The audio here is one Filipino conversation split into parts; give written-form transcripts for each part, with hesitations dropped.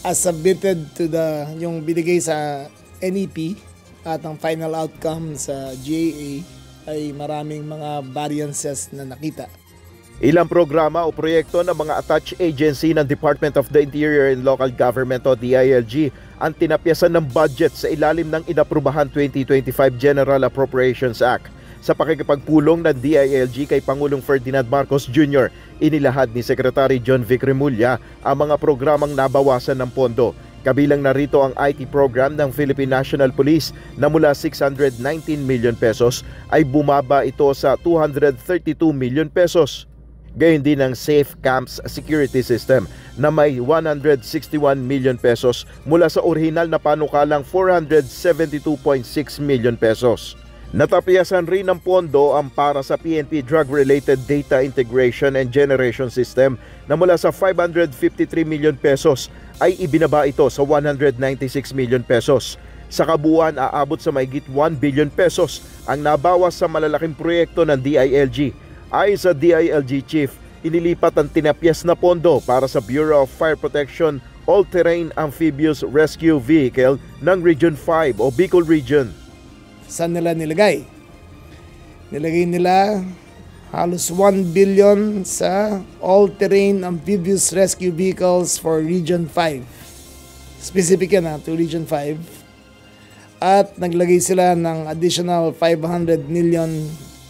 as submitted to yung binigay sa NEP at ang final outcome sa GAA ay maraming mga variances na nakita. Ilang programa o proyekto ng mga attached agency ng Department of the Interior and Local Government o DILG ang tinapyasan ng budget sa ilalim ng inaprubahan 2025 General Appropriations Act. Sa pakikipagpulong ng DILG kay Pangulong Ferdinand Marcos Jr., inilahad ni Secretary John Vic Remulla ang mga programang nabawasan ng pondo. Kabilang narito ang IT program ng Philippine National Police na mula 619 million pesos ay bumaba ito sa 232 million pesos. Gayon din ang Safe Camps Security System na may 161 million pesos mula sa orihinal na panukalang 472.6 million pesos. Natapyasan rin ng pondo ang para sa PNP Drug-Related Data Integration and Generation System na mula sa 553 million pesos ay ibinaba ito sa 196 million pesos. Sa kabuuan, aabot sa mahigit 1 billion pesos ang nabawas sa malalaking proyekto ng DILG. Ayon sa DILG Chief, inilipat ang tinapyas na pondo para sa Bureau of Fire Protection All-Terrain Amphibious Rescue Vehicle ng Region 5 o Bicol Region. Saan nila nilagay? Nilagay nila halos 1 billion sa all-terrain amphibious rescue vehicles for Region 5. Specific yan to Region 5. At naglagay sila ng additional 500 million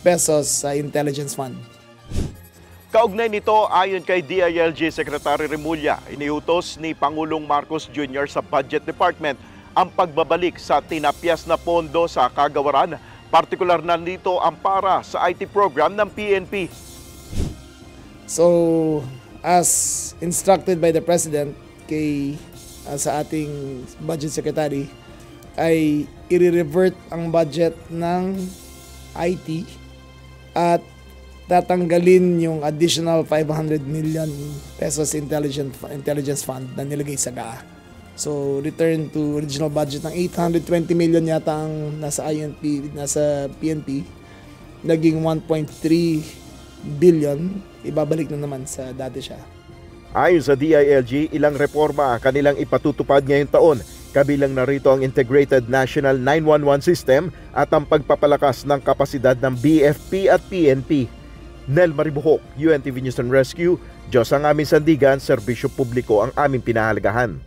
pesos sa Intelligence Fund. Kaugnay nito, ayon kay DILG Secretary Remulla, iniutos ni Pangulong Marcos Jr. sa Budget Department ang pagbabalik sa tinapyas na pondo sa kagawaran, partikular na nito ang para sa IT program ng PNP. So, as instructed by the President sa ating Budget Secretary, ay i-revert ang budget ng IT at tatanggalin yung additional 500 million pesos intelligence fund na nilagay sa GAA. So, return to original budget ng 820 million yata ang nasa PNP, naging 1.3 billion, ibabalik na naman sa dati siya. Ayon sa DILG, ilang reforma kanilang ipatutupad ngayong taon. Kabilang narito ang Integrated National 911 System at ang pagpapalakas ng kapasidad ng BFP at PNP. Nel Maribuhok, UNTV News and Rescue, Diyos ang aming sandigan, serbisyo publiko ang aming pinahalagahan.